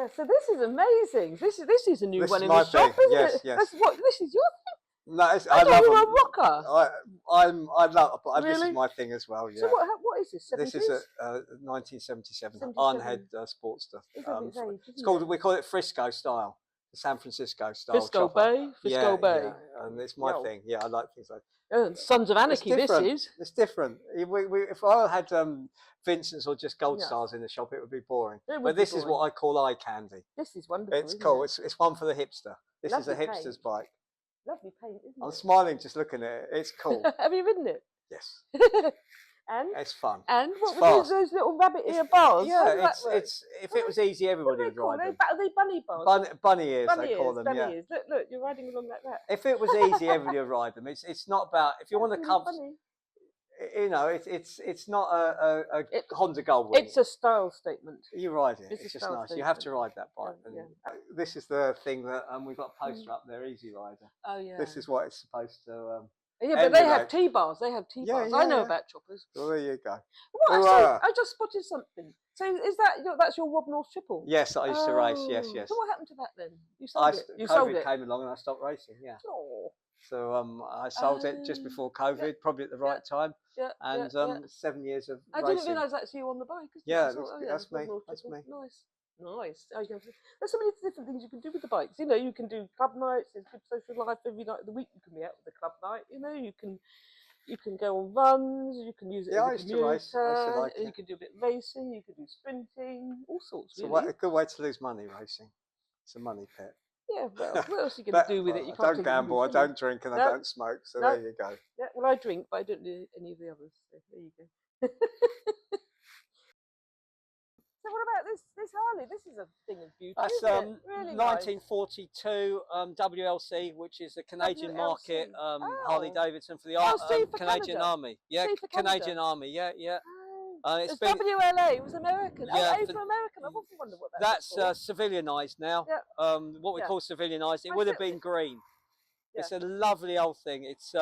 Yeah, so this is amazing. This is a new one in the shop, isn't it? Yes. That's what this is your thing. No, I love you're a rocker. I love, but Really? this is my thing as well. Yeah. So what is this? 70s? This is a 1977 Ironhead Sportster. It's called. We call it Frisco style, the San Francisco style. Frisco Bay. Frisco Bay. Yeah, and it's my thing. Yeah, I like things like. Sons of Anarchy. This is. It's different. If I had Vincent's or just Gold Stars in the shop, it would be boring. But this is what I call eye candy. This is wonderful. It's cool. It's one for the hipster. This is a hipster's bike. Lovely paint, isn't it? I'm smiling just looking at it. It's cool. Have you ridden it? Yes. And it's fun. And what were those little rabbit ear bars? Yeah, if it was easy, everybody would ride them. Are they bunny bars? Bunny ears, they call them. Bunny ears. Look, you're riding along like that. If it was easy, everybody would ride them. It's not about if you want to come. You know, it's not a Honda Goldwing. It's a style statement. You ride it. It's just nice. You have to ride that bike. This is the thing that we've got a poster up there, Easy Rider. Oh yeah. This is what it's supposed to. Yeah, but they have T-bars. They have T-bars. I know about choppers. Well, there you go. What? I just spotted something. So is that's your Wob North triple? Yes, I used to race. Yes. So what happened to that then? You sold it. You sold it. COVID came along and I stopped racing. Yeah. Oh. So I sold it just before COVID, probably at the right time. Yeah. And 7 years of racing. I didn't realise that's you on the bike. Yeah, that's me. That's me. Nice. There's so many different things you can do with the bikes. You know, you can do club nights. There's good social life every night of the week. You can be out with the club night. You know, you can go on runs. You can use it as a commuter. You can do a bit of racing. You can do sprinting. All sorts. It's a good way to lose money racing. It's a money pit. Yeah, well, what else are you going to do with it? I don't gamble, I don't drink, and I don't smoke, so there you go. Yeah, well, I drink, but I don't do any of the others, so there you go. So what about this Harley? This is a thing of beauty, That's really 1942 WLC, which is the Canadian market Harley Davidson for the Canadian Army. Yeah, Canadian Army, yeah. It's WLA, it was American. Yeah, for American. I've often wondered what that's civilianised now. Yeah. What we call civilianised. It would have been green. Yeah. It's a lovely old thing. It's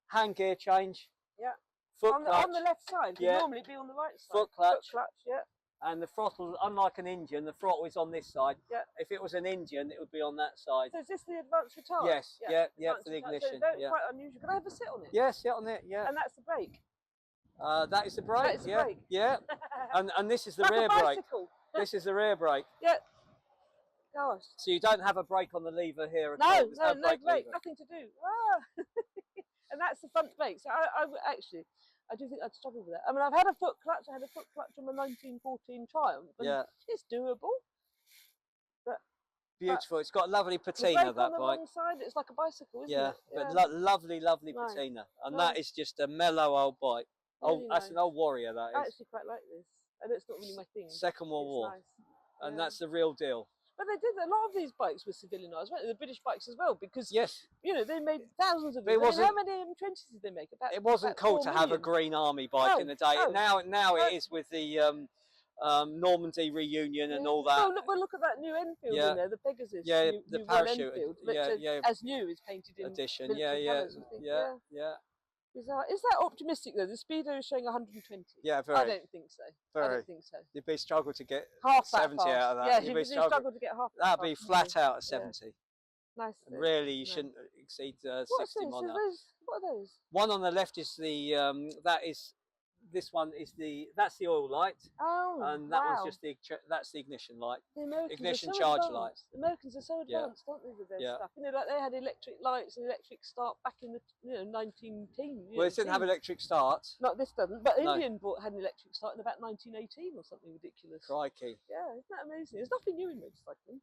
hand gear change. Yeah. Foot clutch. On the left side. Yeah. Normally it'd be on the right side. Foot clutch. Yeah. And the throttle, unlike an Indian, the throttle is on this side. Yeah. If it was an Indian, it would be on that side. So is this the advanced retard? Yes. Yeah. For the ignition. So quite unusual. Can I have a sit on it? Yeah, sit on it. Yeah. And that's the brake. That is the brake. That is the brake. Yeah. And this is the rear brake. This is the rear brake. Yeah. Gosh. So you don't have a brake on the lever here. No brake. Nothing to do. And that's the front brake. So I do think I'd struggle with that. I mean, I've had a foot clutch. I had a foot clutch on the 1914 Triumph. And it's doable. Beautiful. It's got a lovely patina, that bike. Wrong side, it's like a bicycle, isn't it? But lovely patina. And that is just a mellow old bike. Really that's an old warrior, that is. I actually quite like this. And it's not really my thing. Second World War. Nice. And that's the real deal. But they did, a lot of these bikes were civilianised, weren't they? The British bikes as well, because, you know, they made thousands of them. How many M20s did they make? It wasn't cool to have a green army bike in the day. Now it is with the Normandy reunion and all that. Well, look at that new Enfield in there, the Pegasus. Yeah, the parachute. As new is painted in edition. Yeah. Is that optimistic though? The speedo is showing 120. Yeah, very. I don't think so. Very. I don't think so. You'd be struggle to get half 70 out of that. Yeah, you'd struggle to get half. That'd be flat out at 70. Nice. Really, you shouldn't exceed 60 on that. What are those? One on the left is the this one is that's the oil light. Oh, and that one's just that's the ignition light. The ignition charge lights. The Americans are so advanced, aren't they, with their stuff? You know, like they had electric lights and electric start back in the 1910s. Well, it didn't have electric start. Not this doesn't, but Indian had an electric start in about 1918 or something ridiculous. Crikey. Yeah, isn't that amazing? There's nothing new in motorcycling.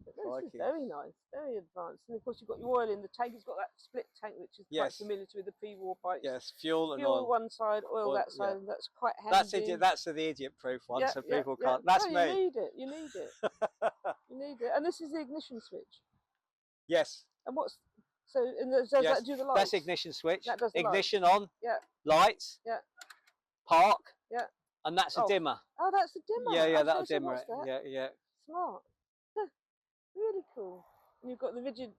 But this is very nice, very advanced. And of course, you've got your oil in the tank. It's got that split tank, which is quite familiar with the pre-war bikes. Yes, fuel and oil. One side, oil that side. And that's quite handy. That's the idiot-proof one, so people can't. That's me. You need it. You need it. You need it. And this is the ignition switch. Yes. And what's does that do the lights? That's ignition switch. That does the ignition lights. on. Yeah. Lights. Yeah. Park. Yeah. And that's a dimmer. Oh, that's a dimmer. Yeah, that'll dimmer it. Yeah. Smart. Really cool. And you've got the rigid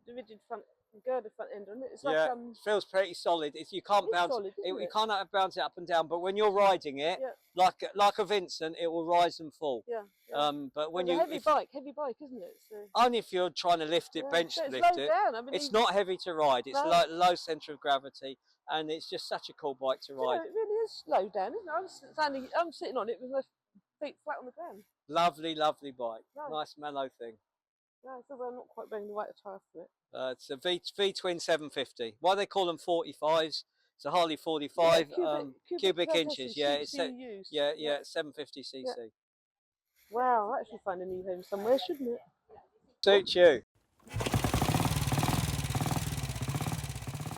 front girder front end on it. It's yeah, like it feels pretty solid. You can't bounce solid, you can't bounce it up and down, but when you're riding it, like a Vincent, it will rise and fall. Yeah. But when it's a heavy bike, isn't it? So. Only if you're trying to lift it, bench so lift it. Down. I mean, it's not heavy to ride. It's like low centre of gravity, and it's just such a cool bike to ride. It really is low down, isn't it? I'm sitting on it with my feet flat on the ground. Lovely, lovely bike. Nice mellow thing. No, so I'm not quite bringing the right tyre for it. It's a V-twin 750. Why they call them 45s? It's a Harley 45 cubic inches. Yeah, it's 750 cc. Wow, that should find a new home somewhere, shouldn't it? Suits you.